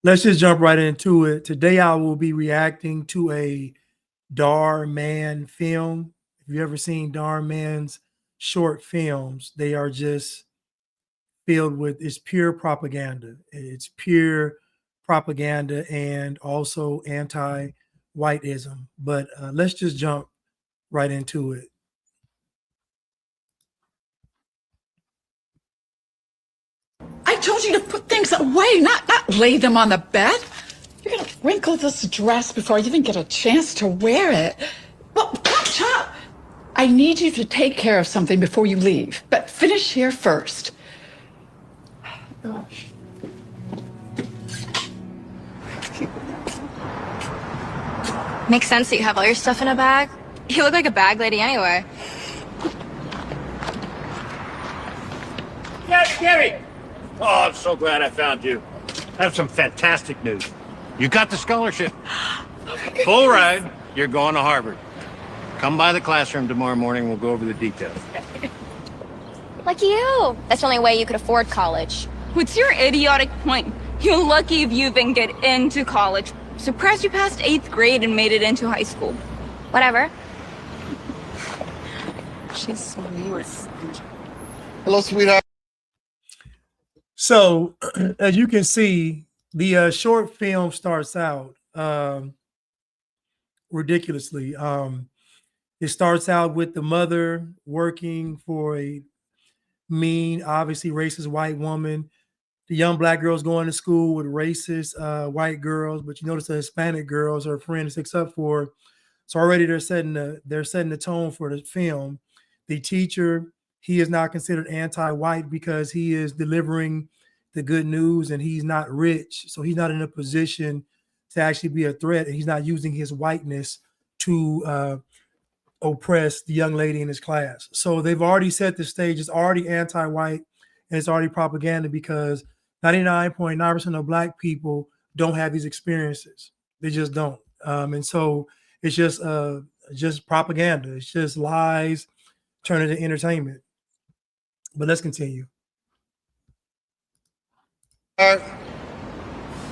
Let's just jump right into it. Today, I will be reacting to a Dhar Mann film. If you ever seen Dhar Mann's short films, they are just filled with it's pure propaganda. It's pure propaganda and also anti-whiteism. But let's just jump right into it. I told you to put things away, not lay them on the bed. You're gonna wrinkle this dress before you even get a chance to wear it. Well, chop. I need you to take care of something before you leave, but finish here first. Makes sense that you have all your stuff in a bag. You look like a bag lady anyway. Gary! Oh, I'm so glad I found you. I have some fantastic news. You got the scholarship. Full ride. You're going to Harvard. Come by the classroom tomorrow morning. We'll go over the details. Lucky you. That's the only way you could afford college. What's your idiotic point? You're lucky if you even get into college. Surprised you passed 8th grade and made it into high school. Whatever. She's so weird. Hello, sweetheart. So, as you can see, the short film starts out ridiculously. It starts out with the mother working for a mean, obviously racist white woman. The young black girl's going to school with racist white girls, but you notice the Hispanic girls are friends except for. So already they're setting the tone for the film. The teacher, he is not considered anti-white because he is delivering the good news and he's not rich, so he's not in a position to actually be a threat, and he's not using his whiteness to oppress the young lady in his class. So they've already set the stage. It's already anti-white and it's already propaganda because 99.9% of black people don't have these experiences. They just don't. And so it's just propaganda. It's just lies turned into entertainment. But let's continue. Hi,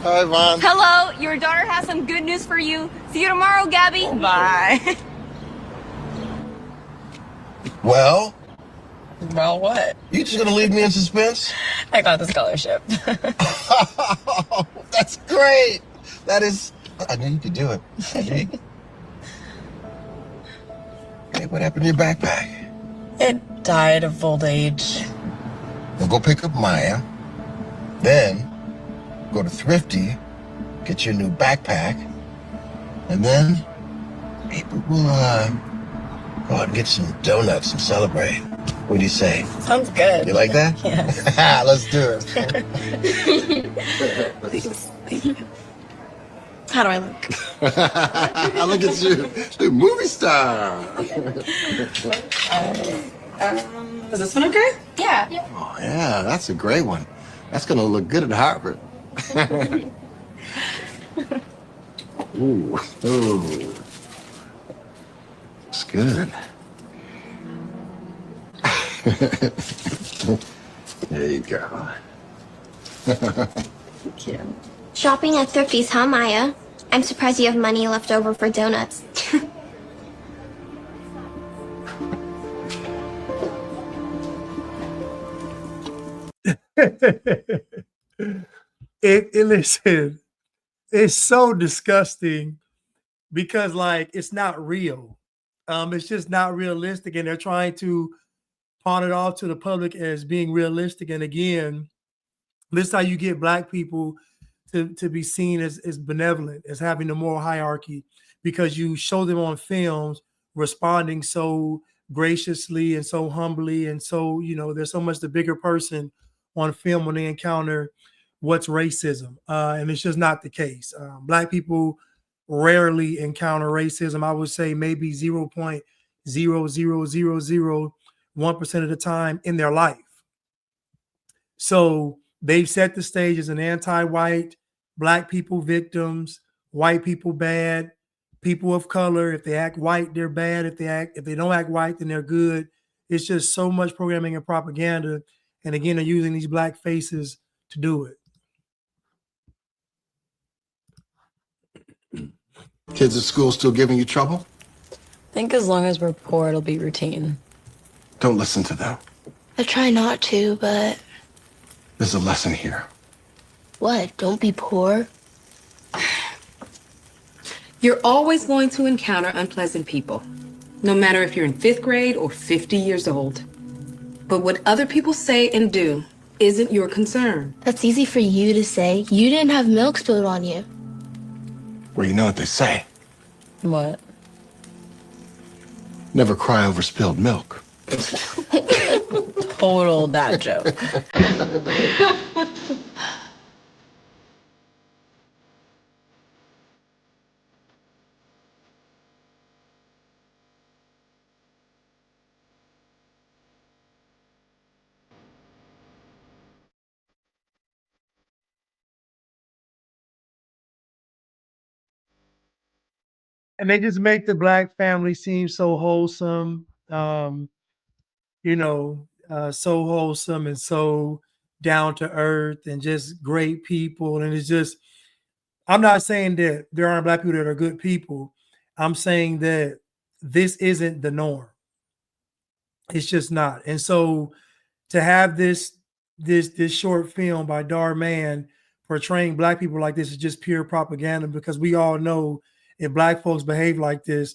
Vaughn. Hello, your daughter has some good news for you. See you tomorrow, Gabby. Bye. Well, Well, what? you just gonna leave me in suspense? I got the scholarship. That's great. That is. I knew you could do it. I knew you- Hey, what happened to your backpack? It died of old age. We'll go pick up Maya. Then go to Thrifty, get you a new backpack, and then maybe we'll go out and get some donuts and celebrate. What do you say? Sounds good. You like that? Yeah. Let's do it. Please. Thank you. How do I look? Look at you, the movie star. Is this one okay? Yeah. Oh yeah, that's a great one. That's gonna look good at Harvard. Ooh, ooh, it's good. There you go. Thank you. Shopping at Thrifty's, huh, Maya? I'm surprised you have money left over for donuts. Listen, it's so disgusting because like it's not real. It's just not realistic, and they're trying to pawn it off to the public as being realistic. And again, this is how you get black people to be seen as benevolent, as having a moral hierarchy, because you show them on films responding so graciously and so humbly, and so they're so much the bigger person on film when they encounter what's racism, and it's just not the case. Black people rarely encounter racism. I would say maybe 0.00001% of the time in their life. So they've set the stage as an anti-white, black people victims, white people bad, people of color. If they act white, they're bad. If they don't act white, then they're good. It's just so much programming and propaganda. And again, they're using these black faces to do it. Kids at school still giving you trouble? I think as long as we're poor, it'll be routine. Don't listen to them. I try not to, but There's a lesson here. what? Don't be poor. You're always going to encounter unpleasant people, no matter if you're in 5th grade or 50 years old. But what other people say and do isn't your concern. That's easy for you to say. You didn't have milk spilled on you. Well, you know what they say. What? Never cry over spilled milk. Total dad joke. And they just make the black family seem so wholesome, so wholesome and so down to earth and just great people. And it's just, I'm not saying that there aren't black people that are good people. I'm saying that this isn't the norm. It's just not. And so to have this short film by Dhar Mann portraying black people like this is just pure propaganda, because we all know if black folks behave like this,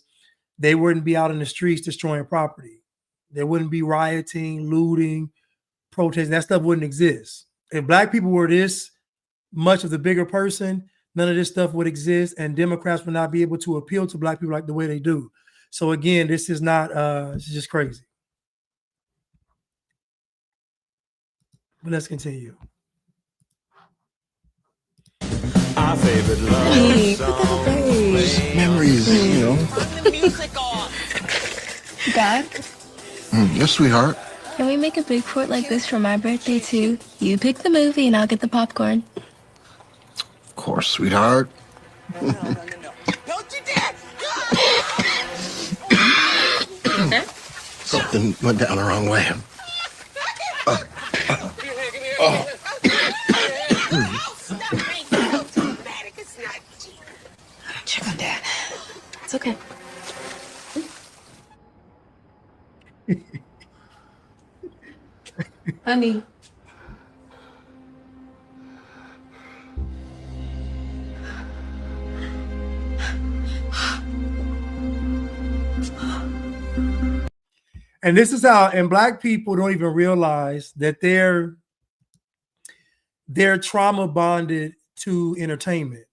they wouldn't be out in the streets destroying property. There wouldn't be rioting, looting, protesting. That stuff wouldn't exist. If black people were this much of the bigger person, none of this stuff would exist, and Democrats would not be able to appeal to black people like the way they do. So again, this is not, it's just crazy. But let's continue. Our favorite love song. Memories, you know. Dad, Yes, sweetheart. can we make a big fort like this for my birthday too? You pick the movie and I'll get the popcorn. Of course, sweetheart. No. Don't you dare! Something went down the wrong way. Check on Dad. It's okay. Honey. And this is how, and black people don't even realize that they're trauma bonded to entertainment.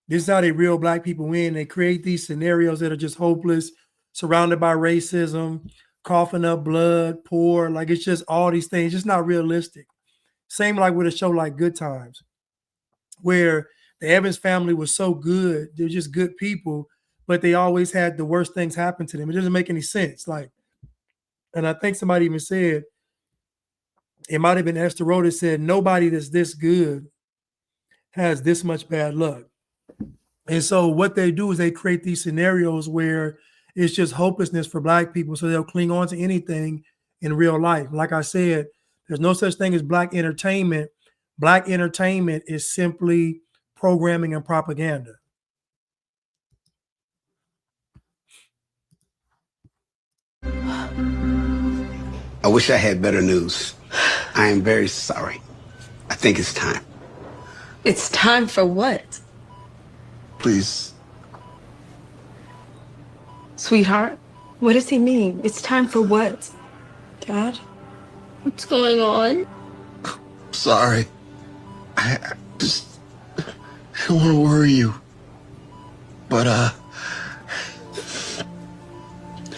This is how they reel black people in. They create these scenarios that are just hopeless, surrounded by racism, coughing up blood, poor. Like, it's just all these things, just not realistic. Same like with a show like Good Times, where the Evans family was so good. They're just good people, but they always had the worst things happen to them. It doesn't make any sense. Like, and I think somebody even said, it might have been Esther Roda said, nobody that's this good has this much bad luck. And so what they do is they create these scenarios where it's just hopelessness for black people, so they'll cling on to anything in real life. Like I said, there's no such thing as black entertainment. Black entertainment is simply programming and propaganda. I wish I had better news. I am very sorry. I think it's time. It's time for what? Please. Sweetheart, what does he mean? It's time for what? Dad? What's going on? Sorry. I don't want to worry you. But,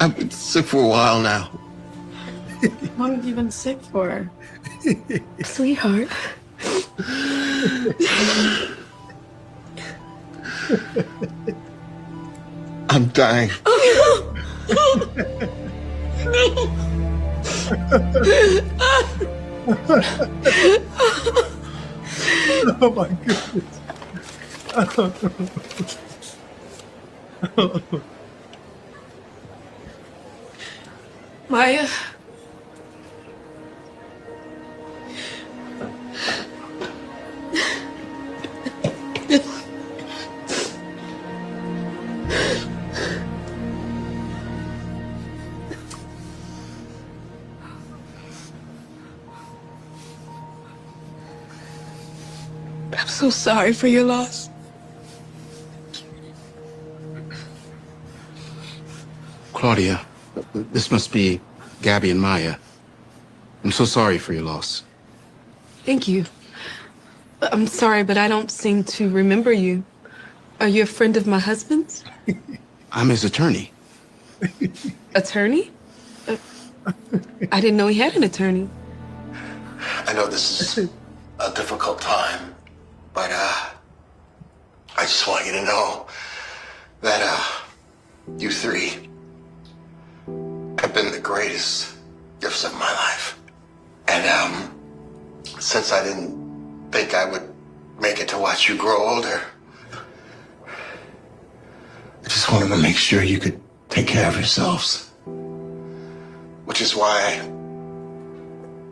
I've been sick for a while now. What have you been sick for? Sweetheart. I'm dying. Oh my goodness. Maya? I'm so sorry for your loss. Claudia, this must be Gabby and Maya. I'm so sorry for your loss. Thank you. I'm sorry, but I don't seem to remember you. Are you a friend of my husband's? I'm his attorney. Attorney? I didn't know he had an attorney. I know this is a difficult time, but I just want you to know that you three have been the greatest gifts of my life. And since I didn't think I would make it to watch you grow older, I just wanted to make sure you could take care of yourselves. Which is why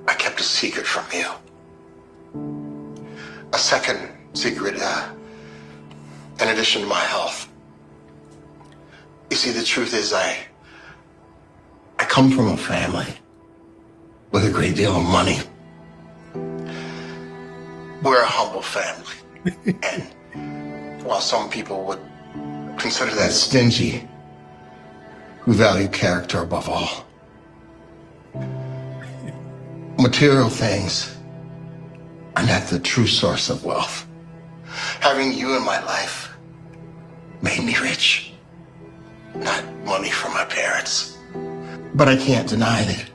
I kept a secret from you. A second secret, in addition to my health. You see, the truth is I come from a family with a great deal of money. We're a humble family. And while some people would consider that stingy, we value character above all. Material things are not the true source of wealth. Having you in my life made me rich. Not money from my parents. But I can't deny that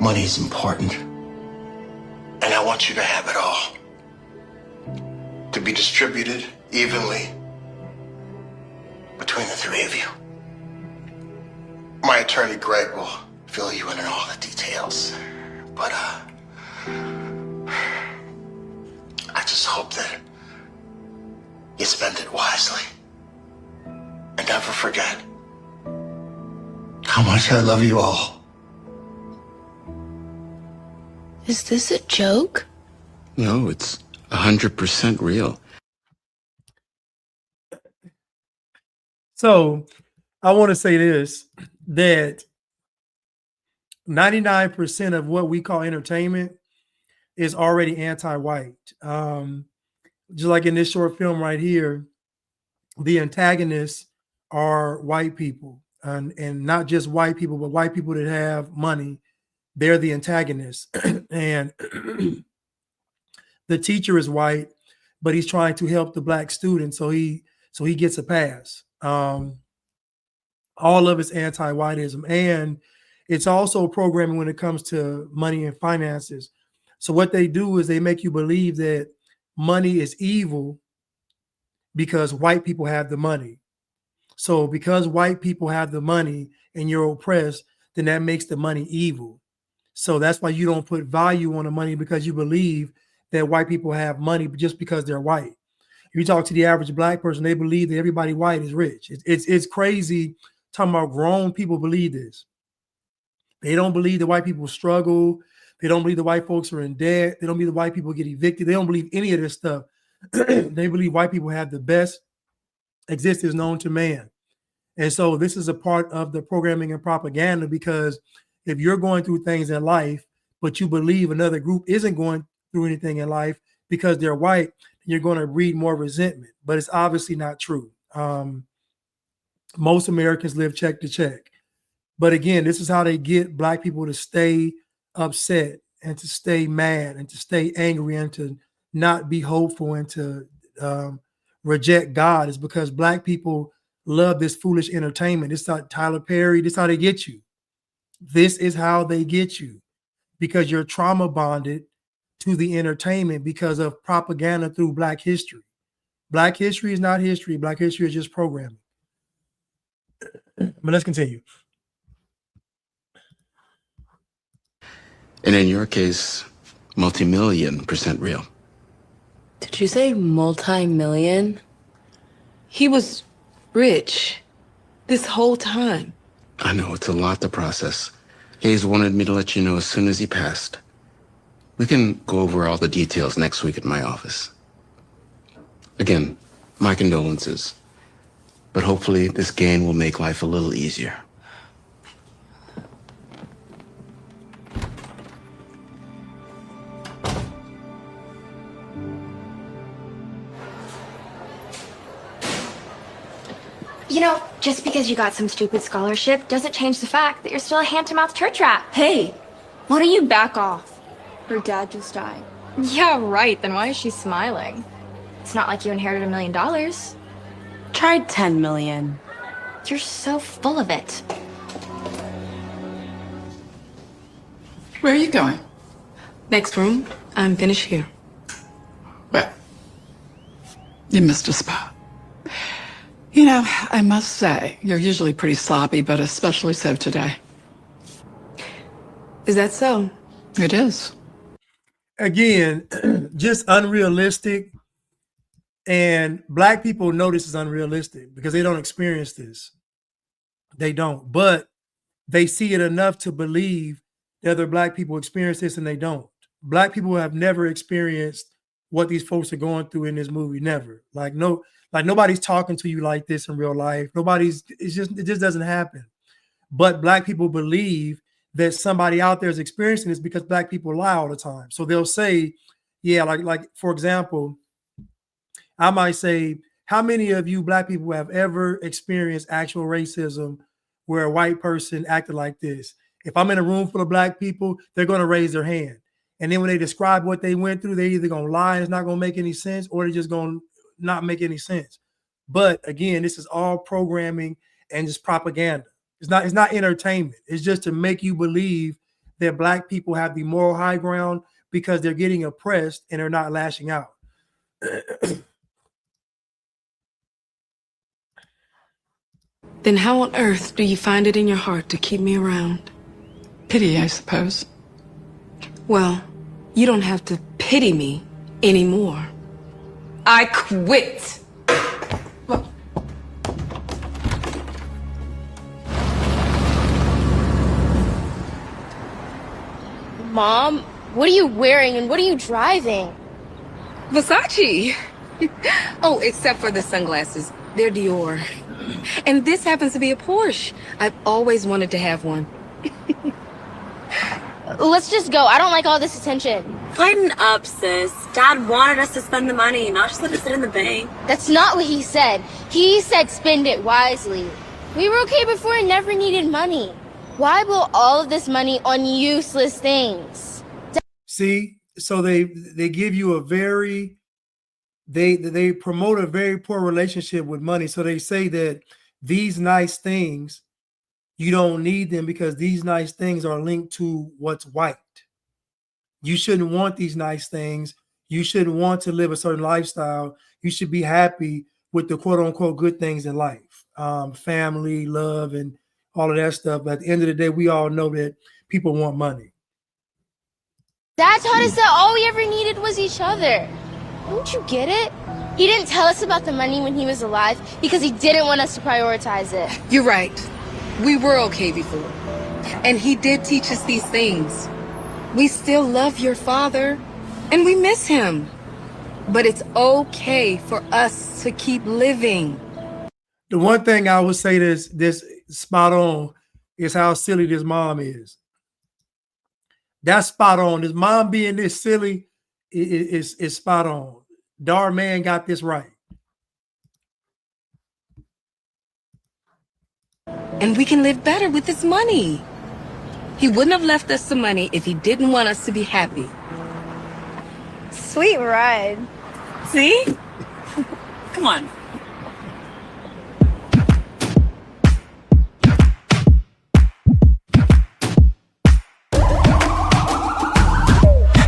money is important. And I want you to have it all. To be distributed evenly between the three of you. My attorney, Greg, will fill you in on all the details. But, I just hope that you spend it wisely. And never forget how much I love you all. Is this a joke? No, it's 100% real. So I want to say this, that 99% of what we call entertainment is already anti-white. Just like in this short film right here, the antagonists are white people, and not just white people, but white people that have money. They're the antagonists. And the teacher is white, but he's trying to help the black student, so he gets a pass. All of it's anti-whiteism, and it's also programming when it comes to money and finances. So what they do is they make you believe that money is evil because white people have the money. So because white people have the money and you're oppressed, then that makes the money evil. So that's why you don't put value on the money, because you believe that white people have money just because they're white. If you talk to the average black person, they believe that everybody white is rich. It's crazy talking about grown people believe this. They don't believe that white people struggle. They don't believe the white folks are in debt. They don't believe the white people get evicted. They don't believe any of this stuff. They believe white people have the best existence known to man. And so this is a part of the programming and propaganda, because if you're going through things in life, but you believe another group isn't going through anything in life because they're white, you're going to breed more resentment. But it's obviously not true. Most Americans live check to check. But again, this is how they get black people to stay upset and to stay mad and to stay angry and to not be hopeful and to reject God, is because black people love this foolish entertainment. This is how Tyler Perry, this is how they get you. This is how they get you, because you're trauma bonded to the entertainment because of propaganda through Black history. Black history is not history. Black history is just programming. But let's continue. And in your case, multi-million% real. Did you say multi-million? He was rich this whole time. I know, it's a lot to process. Hayes wanted me to let you know as soon as he passed. We can go over all the details next week at my office. Again, my condolences. But hopefully this gain will make life a little easier. You know, just because you got some stupid scholarship doesn't change the fact that you're still a hand-to-mouth church rat. Hey, why don't you back off? Her dad just died. Yeah, right. Then why is she smiling? It's not like you inherited $1 million. Tried 10 million. You're so full of it. Where are you going? Next room. I'm finished here. Well, you missed a spot. You know, I must say, you're usually pretty sloppy, but especially so today. Is that so? It is. Again, just unrealistic. And Black people know this is unrealistic because they don't experience this. They don't, but they see it enough to believe that other Black people experience this and they don't. Black people have never experienced what these folks are going through in this movie. Never. Like nobody's talking to you like this in real life. It just doesn't happen. But Black people believe that somebody out there is experiencing this because Black people lie all the time. So they'll say, yeah, like for example, I might say, how many of you Black people have ever experienced actual racism where a white person acted like this? If I'm in a room full of Black people, they're going to raise their hand. And then when they describe what they went through, they're either going to lie and it's not going to make any sense, or they're just going to not make any sense. But again, this is all programming and just propaganda. It's not entertainment. It's just to make you believe that Black people have the moral high ground because they're getting oppressed and they're not lashing out. Then how on earth do you find it in your heart to keep me around? Pity, I suppose. Well, you don't have to pity me anymore. I quit. Mom, what are you wearing and what are you driving? Versace. Oh, except for the sunglasses. They're Dior. And this happens to be a Porsche. I've always wanted to have one. Let's just go. I don't like all this attention. Lighten up, sis. Dad wanted us to spend the money, not just let it sit in the bank. That's not what he said. He said spend it wisely. We were okay before and never needed money. Why blow all of this money on useless things? See, so they give you they promote a very poor relationship with money. So they say that these nice things, you don't need them because these nice things are linked to what's white. You shouldn't want these nice things. You shouldn't want to live a certain lifestyle. You should be happy with the quote unquote good things in life, family, love, and all of that stuff. But at the end of the day, we all know that people want money. Dad taught us that all we ever needed was each other. Don't you get it? He didn't tell us about the money when he was alive because he didn't want us to prioritize it. You're right. We were okay before. And he did teach us these things. We still love your father and we miss him. But it's okay for us to keep living. The one thing I would say this spot on is how silly this mom is. That's spot on. This mom being this silly is spot on. Dhar man got this right. And we can live better with this money. He wouldn't have left us the money if he didn't want us to be happy. Sweet ride. See? Come on.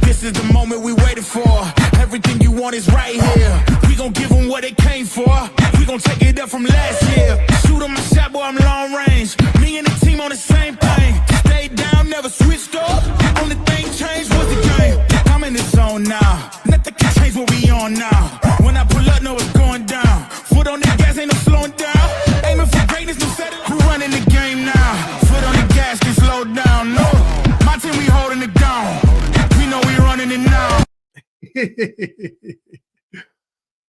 This is the moment we waited for. Everything you want is right here. We gon' give them what they came for. We gon' take it up from last year. Shoot 'em a shot, boy, I'm long range. Me and the team on the same thing. Stayed down, never switched up. Only thing changed was the game. I'm in the zone now. Nothing can change what we on now. When I pull up, know it's going down. Foot on the gas, ain't no slowing down. Aiming for greatness, no settle. Who running the game now? Foot on the gas, can slow down. No, my team, we holding it down. We know we running it now.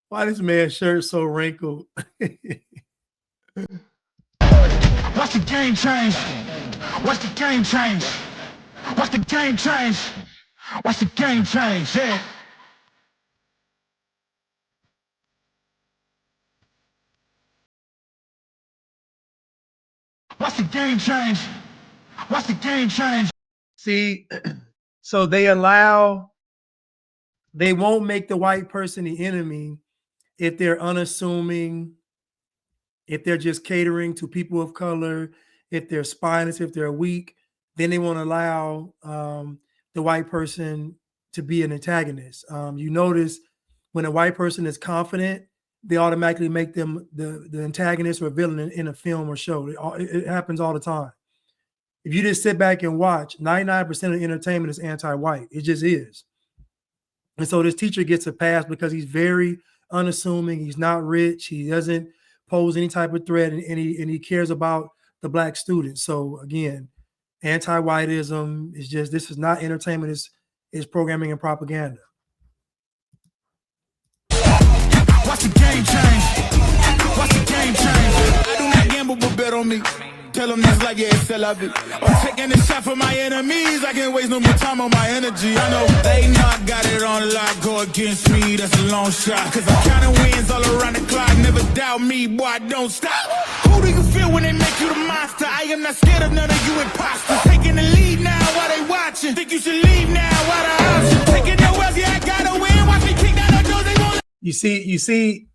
Why this man's shirt so wrinkled? Watch the game change. Watch the game change. Watch the game change. Watch the game change. Yeah. Watch the game change. Watch the game change. See, so they won't make the white person the enemy if they're unassuming, if they're just catering to people of color, if they're spineless, if they're weak, then they won't allow the white person to be an antagonist. You notice when a white person is confident, they automatically make them the antagonist or villain in a film or show. It happens all the time. If you just sit back and watch, 99% of entertainment is anti-white. It just is. And so this teacher gets a pass because he's very unassuming. He's not rich. He doesn't pose any type of threat, and he cares about the black student. So again, anti-whiteism is just, this is not entertainment, it's programming and propaganda. Watch the game change. Watch the game change. I do not gamble, but bet on me. Tell them this like, yeah, it's still of it. I'm taking a shot for my enemies. I can't waste no more time on my energy. I know they know I got it on lock. Go against me, that's a long shot. Cause I'm counting wins all around the clock. Never doubt me, boy, I don't stop. Who do you feel when they make you the monster? I am not scared of none of you imposters. Taking the lead now while they watching. Think you should leave now while the option. Taking no else, yeah, I gotta win. Watch me kick down the doors, they won't. You see,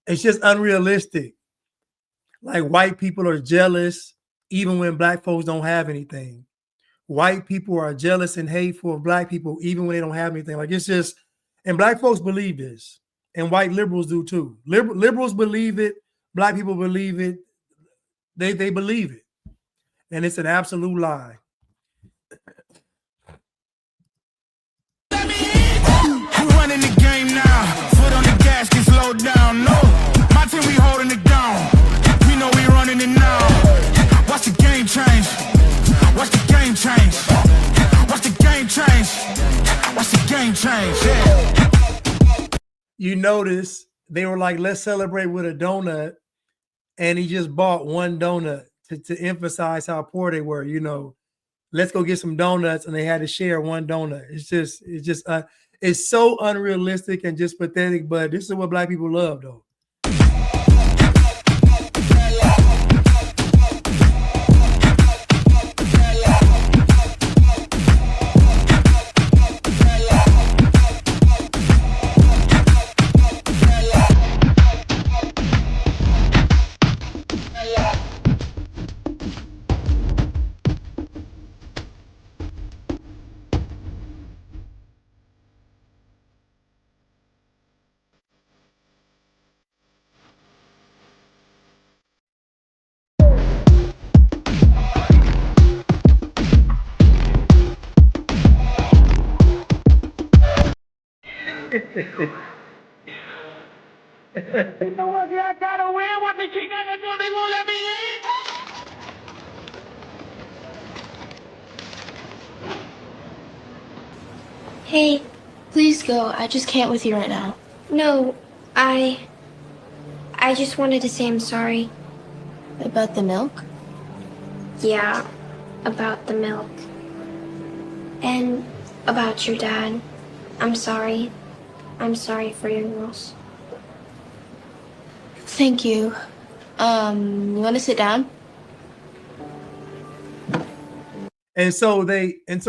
it's just unrealistic. Like, white people are jealous even when black folks don't have anything. White people are jealous and hateful of black people even when they don't have anything. Like, it's just, and black folks believe this, and white liberals do too. Liberals believe it. Black people believe it. They believe it, and it's an absolute lie. We running the game now. Foot on the gas, get slowed down. No, my team, we holding it down. We know we running it now. Watch the game change. Watch the game change. Watch the game change. Watch the game change. Yeah. You notice they were like, let's celebrate with a donut, and he just bought one donut to emphasize how poor they were. You know, let's go get some donuts, and they had to share one donut. It's so unrealistic and just pathetic, but this is what black people love, though. You know what? Yeah, I gotta win. What they keep on doing, they won't let me in. Hey, please go. I just can't with you right now. No, I just wanted to say I'm sorry. About the milk? Yeah, about the milk. And about your dad. I'm sorry. I'm sorry for your loss. Thank you. You want to sit down? And so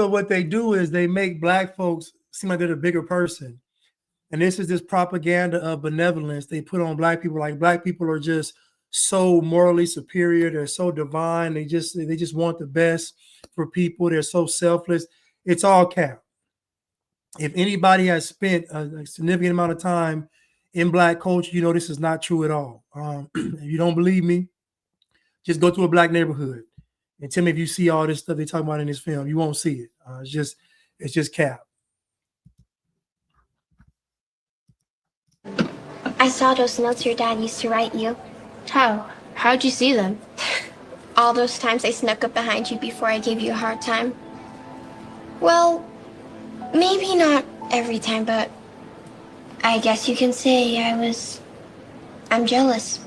what they do is they make black folks seem like they're the bigger person. And this is this propaganda of benevolence they put on black people. Like, black people are just so morally superior. They're so divine. They just want the best for people. They're so selfless. It's all cap. If anybody has spent a significant amount of time in black culture, you know this is not true at all. If you don't believe me, just go to a black neighborhood and tell me if you see all this stuff they're talking about in this film. You won't see it. It's just cap. I saw those notes your dad used to write you. How? How'd you see them? All those times I snuck up behind you before I gave you a hard time. Well, maybe not every time, but I guess you can say I'm jealous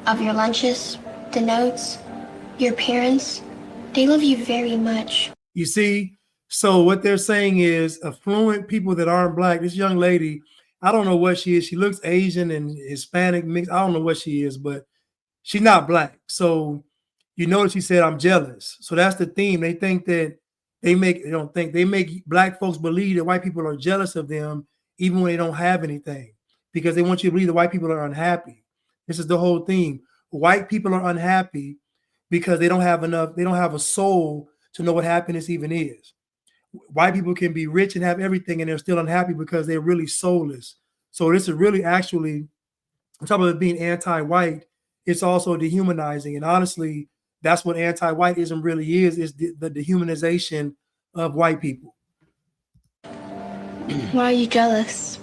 of your lunches, the notes, your parents. They love you very much. You see, so what they're saying is affluent people that aren't black, this young lady, I don't know what she is. She looks Asian and Hispanic mixed. I don't know what she is, but she's not black. So You notice he said, I'm jealous. So that's the theme. They think that they make black folks believe that white people are jealous of them even when they don't have anything, because they want you to believe that white people are unhappy. This is the whole theme. White people are unhappy because they don't have enough, they don't have a soul to know what happiness even is. White people can be rich and have everything and they're still unhappy because they're really soulless. So this is really actually, on top of it being anti-white, it's also dehumanizing. And honestly, that's what anti-whiteism really is the dehumanization of white people. Why are you jealous?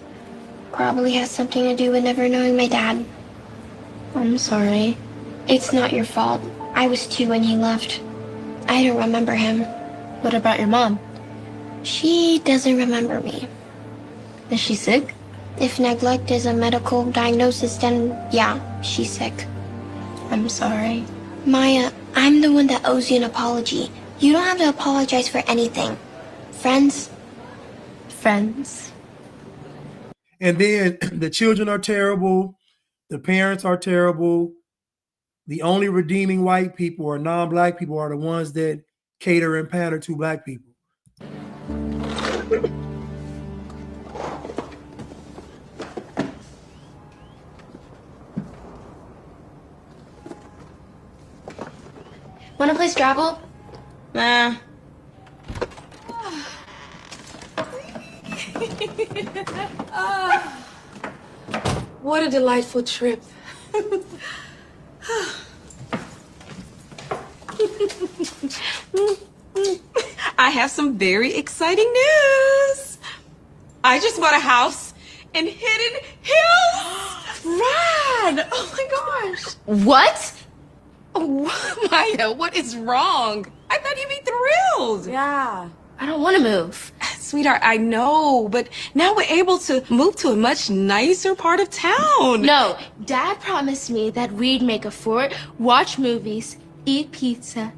Probably has something to do with never knowing my dad. I'm sorry. It's not your fault. I was 2 when he left. I don't remember him. What about your mom? She doesn't remember me. Is she sick? If neglect is a medical diagnosis, then yeah, she's sick. I'm sorry. Maya, I'm the one that owes you an apology. You don't have to apologize for anything. Friends? Friends. And then the children are terrible. The parents are terrible. The only redeeming white people or non-black people are the ones that cater and pander to black people. Wanna play Scrabble? Nah. What a delightful trip. I have some very exciting news. I just bought a house in Hidden Hills. Rad! Oh my gosh. What? Oh, Maya, what is wrong? I thought you'd be thrilled. Yeah. I don't want to move. Sweetheart, I know, but now we're able to move to a much nicer part of town. No, Dad promised me that we'd make a fort, watch movies, eat pizza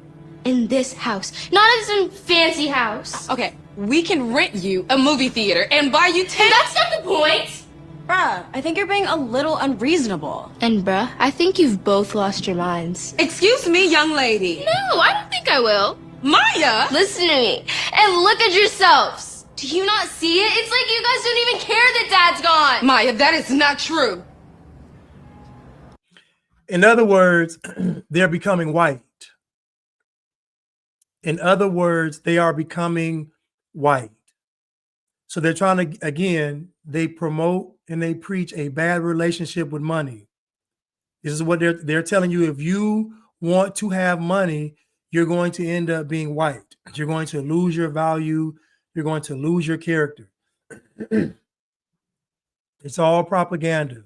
in this house. Not in some fancy house. Okay, we can rent you a movie theater and buy you tickets. That's not the point. Bruh, I think you're being a little unreasonable. And bruh, I think you've both lost your minds. Excuse me, young lady. No, I don't think I will. Maya! Listen to me and look at yourselves. Do you not see it? It's like you guys don't even care that Dad's gone. Maya, that is not true. In other words, they're becoming white. In other words, they are becoming white. So they're trying to, again, they promote and they preach a bad relationship with money. This is what they're telling you. If you want to have money, you're going to end up being white. You're going to lose your value. You're going to lose your character. It's all propaganda.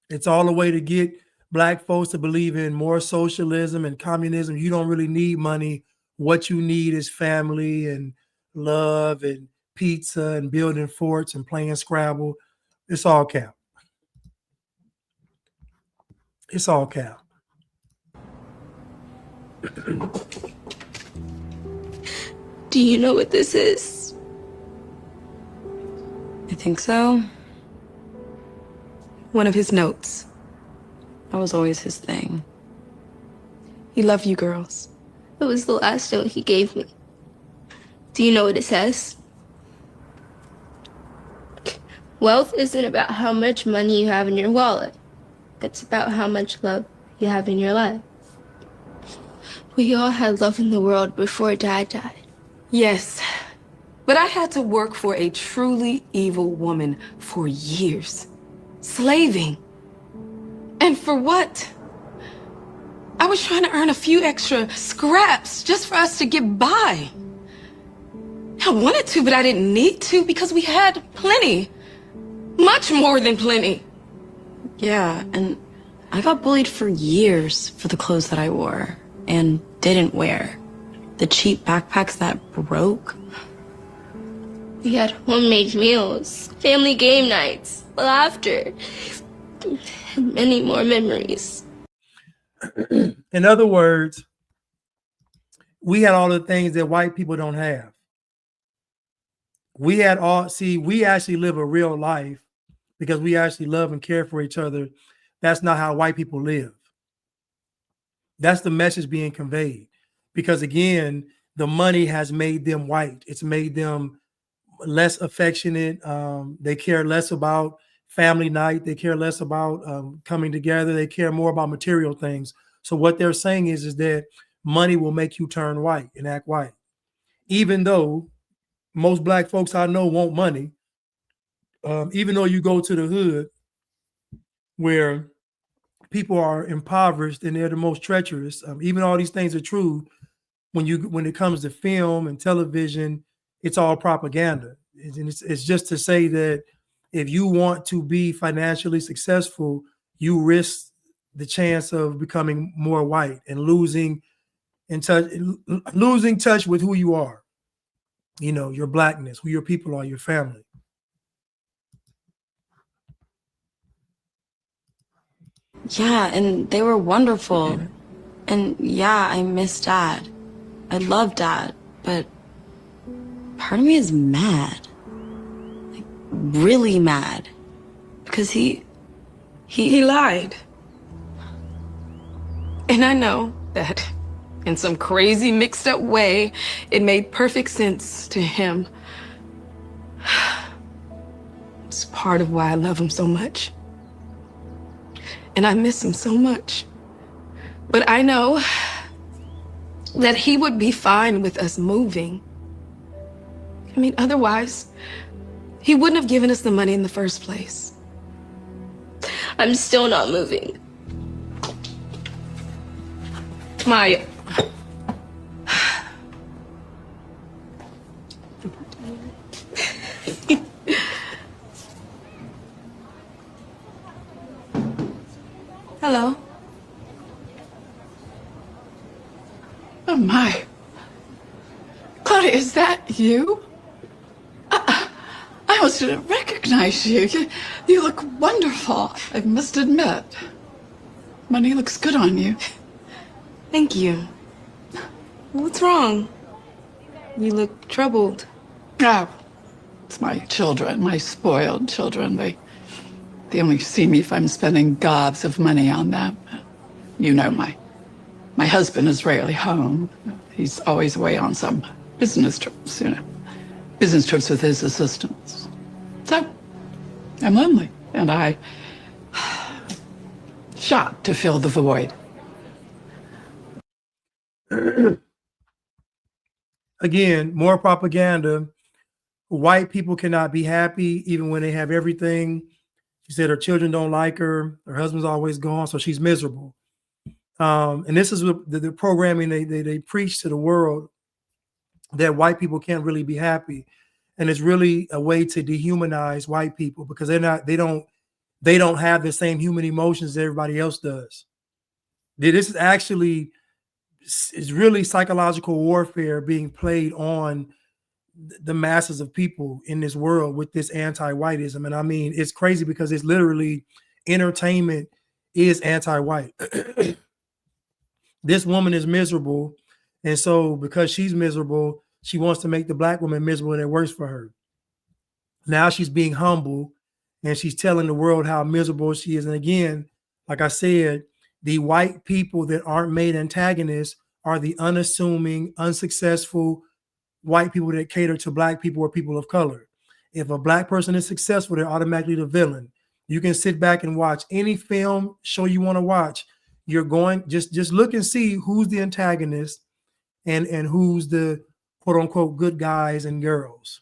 It's all a way to get black folks to believe in more socialism and communism. You don't really need money. What you need is family and love and pizza and building forts and playing Scrabble. It's all cap. It's all cap. Do you know what this is? I think so. One of his notes. That was always his thing. He loved you girls. It was the last note he gave me. Do you know what it says? Wealth isn't about how much money you have in your wallet. It's about how much love you have in your life. We all had love in the world before Dad died. Yes, but I had to work for a truly evil woman for years. Slaving. And for what? I was trying to earn a few extra scraps just for us to get by. I wanted to, but I didn't need to because we had plenty. Much more than plenty. Yeah, and I got bullied for years for the clothes that I wore and didn't wear. The cheap backpacks that broke. We had homemade meals, family game nights, laughter, and many more memories. In other words, we had all the things that white people don't have. We had all, see, we actually live a real life because we actually love and care for each other. That's not how white people live. That's the message being conveyed. Because again, the money has made them white. It's made them less affectionate. They care less about family night. They care less about coming together. They care more about material things. So what they're saying is that money will make you turn white and act white. Even though most black folks I know want money, even though you go to the hood where people are impoverished and they're the most treacherous, even all these things are true. When it comes to film and television, it's all propaganda. And it's just to say that if you want to be financially successful, you risk the chance of becoming more white and losing touch with who you are, your blackness, who your people are, your family. Yeah, and they were wonderful. And yeah, I miss Dad. I love Dad, but part of me is mad. Like, really mad. Because he lied. And I know that in some crazy mixed up way, it made perfect sense to him. It's part of why I love him so much. And I miss him so much. But I know that he would be fine with us moving. I mean, otherwise, he wouldn't have given us the money in the first place. I'm still not moving. Maya. Hello. Oh my. Claudia, is that you? I almost didn't recognize you. You look wonderful, I must admit. Money looks good on you. Thank you. What's wrong? You look troubled. Oh, it's my children, my spoiled children. They only see me if I'm spending gobs of money on them. You know, my husband is rarely home. He's always away on some business trips, business trips with his assistants. So I'm lonely, and I shot to fill the void. Again, more propaganda. White people cannot be happy even when they have everything. She said her children don't like her. Her husband's always gone, so she's miserable. And this is the programming they preach to the world, that white people can't really be happy. And it's really a way to dehumanize white people because they don't have the same human emotions that everybody else does. This is actually is really psychological warfare being played on the masses of people in this world with this anti-whiteism. And I mean, it's crazy because it's literally entertainment is anti-white. This woman is miserable. And so because she's miserable, she wants to make the black woman miserable, and it works for her. Now she's being humble and she's telling the world how miserable she is. And again, like I said, the white people that aren't made antagonists are the unassuming, unsuccessful white people that cater to black people or people of color. If a black person is successful, they're automatically the villain. You can sit back and watch any film show you want to watch. You're going just look and see who's the antagonist and who's the quote unquote good guys and girls.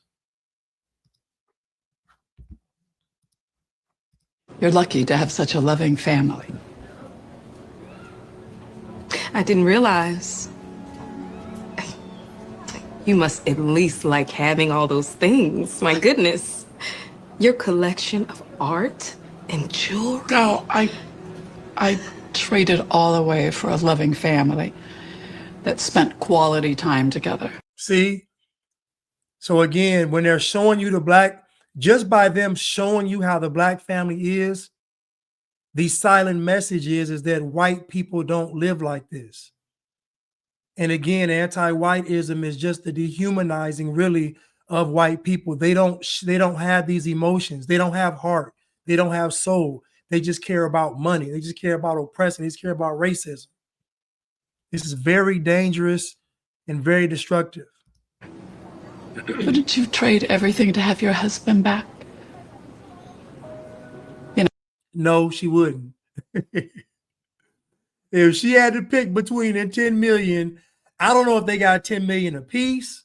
You're lucky to have such a loving family. I didn't realize. You must at least like having all those things. My goodness. Your collection of art and jewelry. Oh, I traded all away for a loving family that spent quality time together. See? So again, when they're showing you the black, just by them showing you how the black family is, the silent message is that white people don't live like this. And again, anti-whiteism is just the dehumanizing really of white people. They don't have these emotions. They don't have heart. They don't have soul. They just care about money. They just care about oppressing. They just care about racism. This is very dangerous and very destructive. Wouldn't you trade everything to have your husband back? No, she wouldn't. If she had to pick between the 10 million, I don't know if they got 10 million apiece.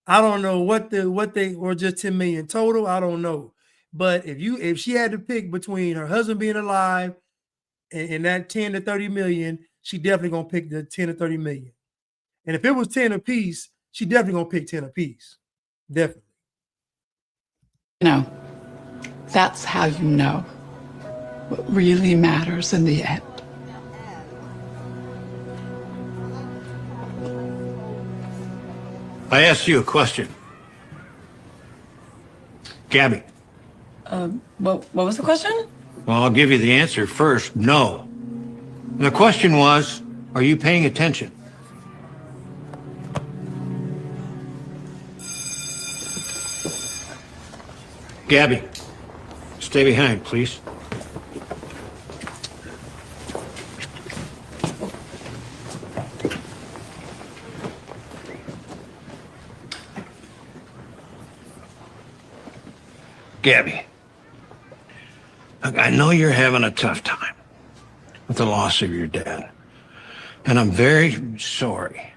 I don't know what they or just 10 million total. I don't know. But if she had to pick between her husband being alive and that 10 to 30 million, she definitely gonna pick the 10 to 30 million. And if it was 10 apiece, she definitely gonna pick 10 apiece. Definitely. That's how you know what really matters in the end. I asked you a question. Gabby. What was the question? Well, I'll give you the answer first. No. The question was, are you paying attention? Gabby, stay behind, please. Gabby, look, I know you're having a tough time with the loss of your dad, and I'm very sorry.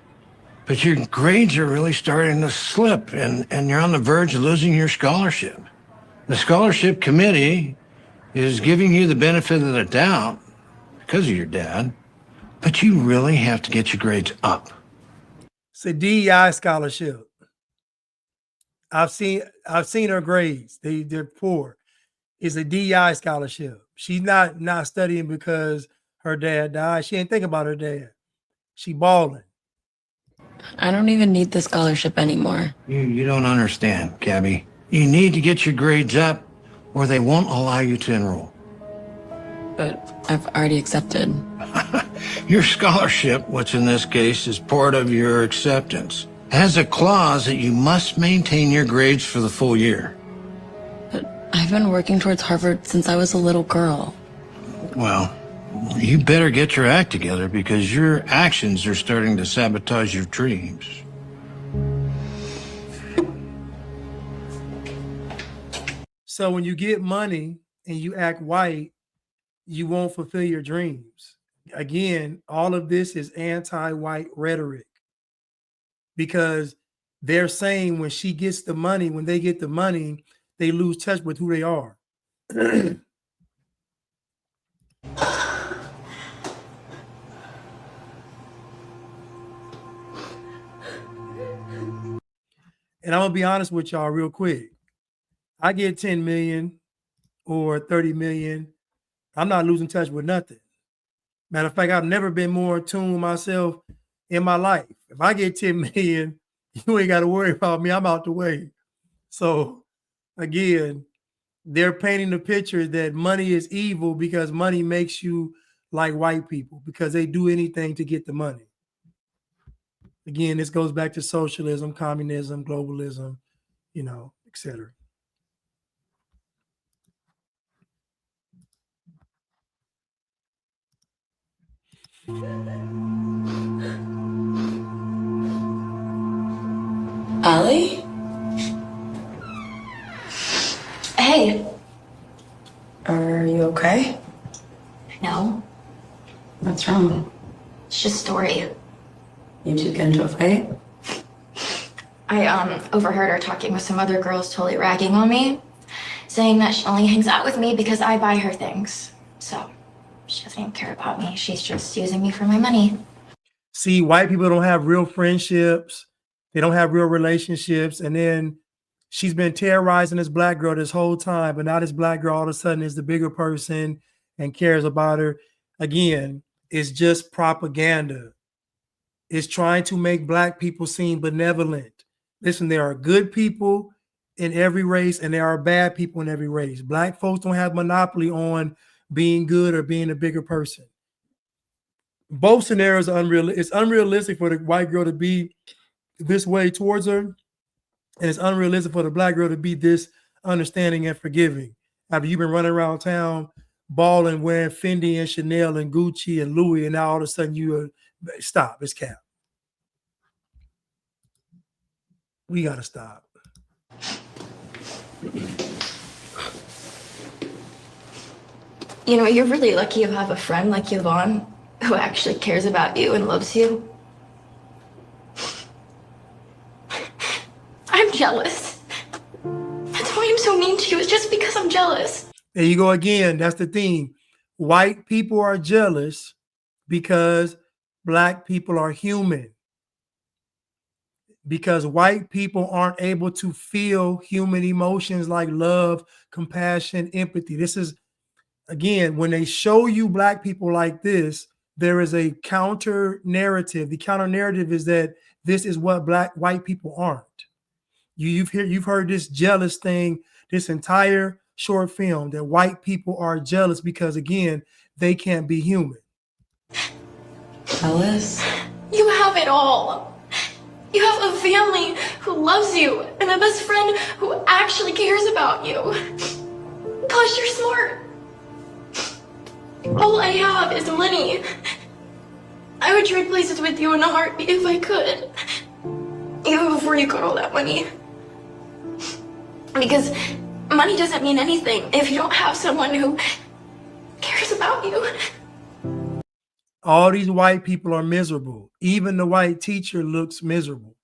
But your grades are really starting to slip, and you're on the verge of losing your scholarship. The scholarship committee is giving you the benefit of the doubt because of your dad, but you really have to get your grades up. It's a DEI scholarship. I've seen her grades. They're poor. It's a DEI scholarship. She's not studying because her dad died. She ain't thinking about her dad. She balling. I don't even need the scholarship anymore. You don't understand, Gabby. You need to get your grades up or they won't allow you to enroll. But I've already accepted. Your scholarship, which in this case is part of your acceptance, has a clause that you must maintain your grades for the full year. But I've been working towards Harvard since I was a little girl. Well, you better get your act together because your actions are starting to sabotage your dreams. So when you get money and you act white, you won't fulfill your dreams. Again, all of this is anti-white rhetoric because they're saying when she gets the money, when they get the money, they lose touch with who they are. And I'm gonna be honest with y'all real quick. I get 10 million or 30 million. I'm not losing touch with nothing. Matter of fact, I've never been more in tune with myself in my life. If I get 10 million, you ain't got to worry about me. I'm out the way. So again, they're painting the picture that money is evil because money makes you like white people because they do anything to get the money. Again, this goes back to socialism, communism, globalism, etc. Allie? Hey. Are you okay? No, What's wrong? it's just a story. You two get into a fight? I overheard her talking with some other girls, totally ragging on me, saying that she only hangs out with me because I buy her things. So she doesn't even care about me. She's just using me for my money. See, white people don't have real friendships. They don't have real relationships. And then she's been terrorizing this black girl this whole time, but now this black girl all of a sudden is the bigger person and cares about her. Again, it's just propaganda. It's trying to make black people seem benevolent. Listen, there are good people in every race and there are bad people in every race. Black folks don't have monopoly on being good or being a bigger person. Both scenarios are unrealistic. It's unrealistic for the white girl to be this way towards her, and it's unrealistic for the black girl to be this understanding and forgiving. After you've been running around town balling, wearing Fendi and Chanel and Gucci and Louis, and now all of a sudden you stop. It's cap. We gotta stop. You know, you're really lucky you have a friend like Yvonne who actually cares about you and loves you. I'm jealous. That's why I'm so mean to you. It's just because I'm jealous. There you go again. That's the theme. White people are jealous because black people are human. Because white people aren't able to feel human emotions like love, compassion, empathy. This is, again, when they show you black people like this, there is a counter narrative. The counter narrative is that this is what white people aren't. You've heard this jealous thing, this entire short film, that white people are jealous because, again, they can't be human. Jealous? You have it all. You have a family who loves you and a best friend who actually cares about you. Plus, you're smart. All I have is money. I would trade places with you in a heartbeat if I could. Even before you got all that money. Because money doesn't mean anything if you don't have someone who cares about you. All these white people are miserable. Even the white teacher looks miserable.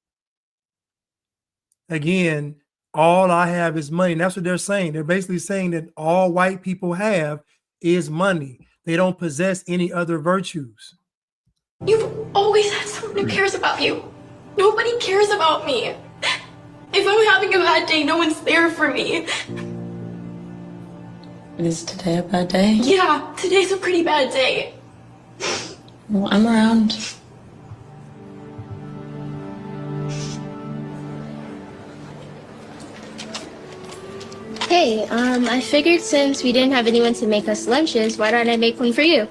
Again, all I have is money. And that's what they're saying. They're basically saying that all white people have is money. They don't possess any other virtues. You've always had someone who cares about you. Nobody cares about me. If I'm having a bad day, no one's there for me. Is today a bad day? Yeah, today's a pretty bad day. Well, I'm around. Hey, I figured since we didn't have anyone to make us lunches, why don't I make one for you?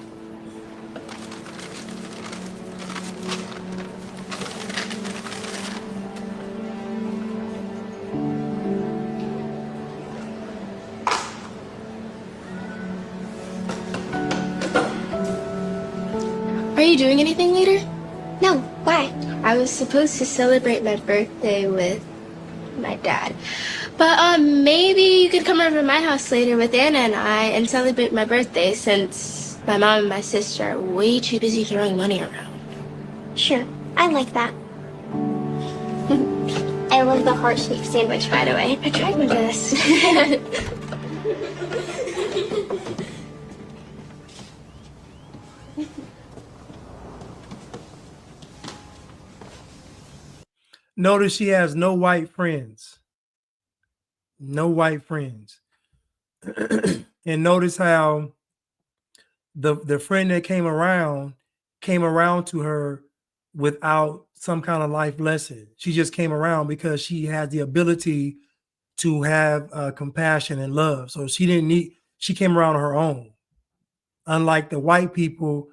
Are you doing anything later? No, why? I was supposed to celebrate my birthday with my dad. But maybe you could come over to my house later with Anna and I and celebrate my birthday since my mom and my sister are way too busy throwing money around. Sure, I like that. I love the heart-shaped sandwich, by the way. I tried my best. Notice she has no white friends. No white friends. And notice how the friend that came around to her without some kind of life lesson. She just came around because she has the ability to have compassion and love. So she came around on her own. Unlike the white people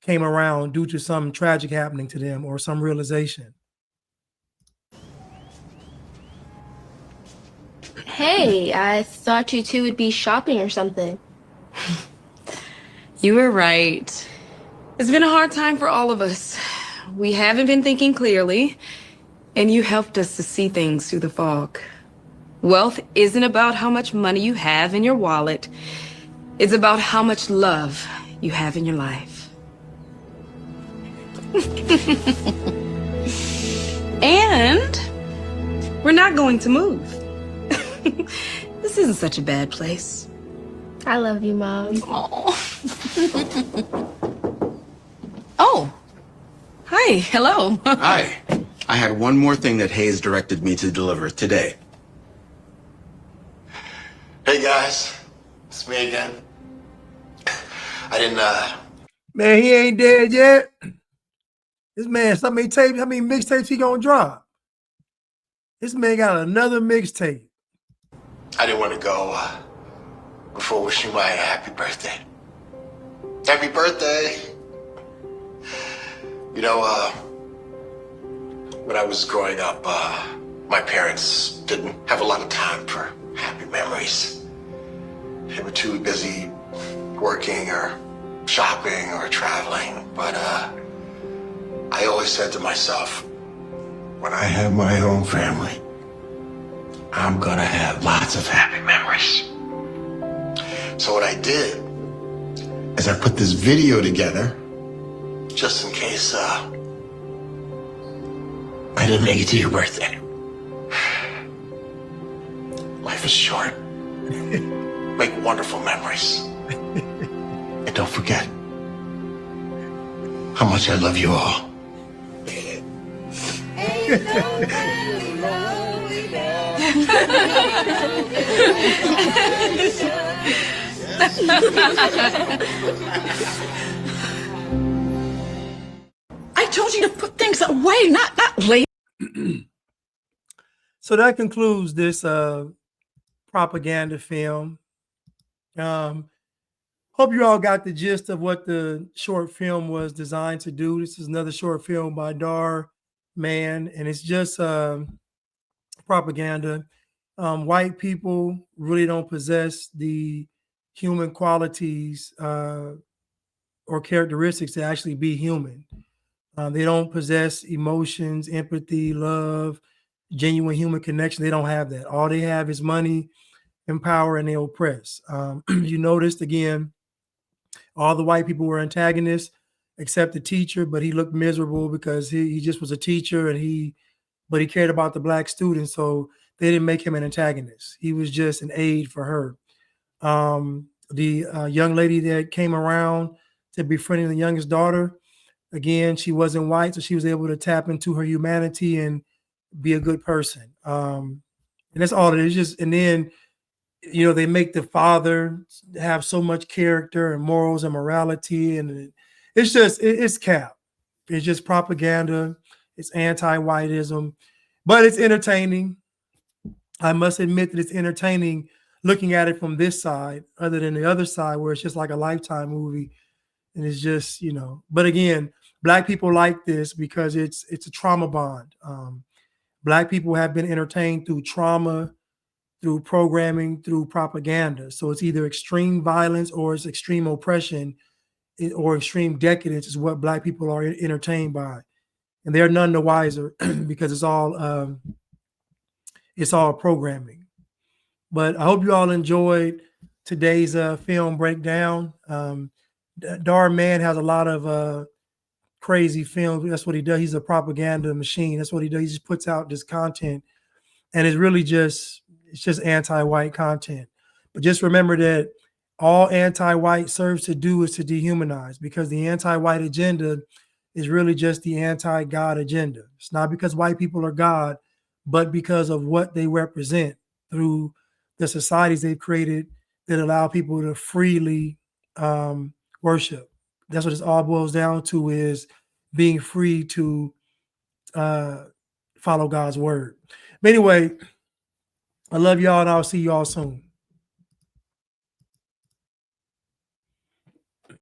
came around due to some tragic happening to them or some realization. Hey, I thought you two would be shopping or something. You were right. It's been a hard time for all of us. We haven't been thinking clearly, and you helped us to see things through the fog. Wealth isn't about how much money you have in your wallet. It's about how much love you have in your life. And we're not going to move. This isn't such a bad place. I love you, Mom. Oh. Hi. Hello. Hi. I had one more thing that Hayes directed me to deliver today. Hey guys, it's me again. I didn't Man, he ain't dead yet. This man, how many mixtapes he gonna drop? This man got another mixtape. I didn't want to go before wishing Maya a happy birthday. Happy birthday! You know, when I was growing up, my parents didn't have a lot of time for happy memories. They were too busy working or shopping or traveling, but I always said to myself, when I have my own family, I'm gonna have lots of happy memories. So what I did is I put this video together just in case I didn't make it to your birthday. Life is short. Make wonderful memories. And don't forget how much I love you all. I told you to put things away, not lay. So that concludes this propaganda film. Hope you all got the gist of what the short film was designed to do. This is another short film by Dhar, Mann, and it's just propaganda. White people really don't possess the human qualities or characteristics to actually be human. They don't possess emotions, empathy, love, genuine human connection. They don't have that. All they have is money and power, and they oppress. You noticed again, all the white people were antagonists except the teacher, but he looked miserable because he just was a teacher, and but he cared about the black students, so they didn't make him an antagonist. He was just an aid for her. The young lady that came around to befriending the youngest daughter, again, she wasn't white, so she was able to tap into her humanity and be a good person. And that's all it is. Just, and then, you know, they make the father have so much character and morals and morality, and it's cap. It's just propaganda. It's anti-whiteism, but it's entertaining. I must admit that it's entertaining looking at it from this side, other than the other side where it's just like a Lifetime movie, and it's just, you know. But again, Black people like this because it's a trauma bond. Black people have been entertained through trauma, through programming, through propaganda. So it's either extreme violence or it's extreme oppression or extreme decadence is what Black people are entertained by. And they're none the wiser because it's all programming. But I hope you all enjoyed today's film breakdown. Dhar Mann has a lot of crazy films. That's what he does. He's a propaganda machine. That's what he does. He just puts out this content, and it's really just anti-white content. But just remember that all anti-white serves to do is to dehumanize, because the anti-white agenda is really just the anti-God agenda. It's not because white people are God, but because of what they represent through the societies they've created that allow people to freely worship. That's what it all boils down to, is being free to follow God's word. But anyway, I love y'all, and I'll see y'all soon.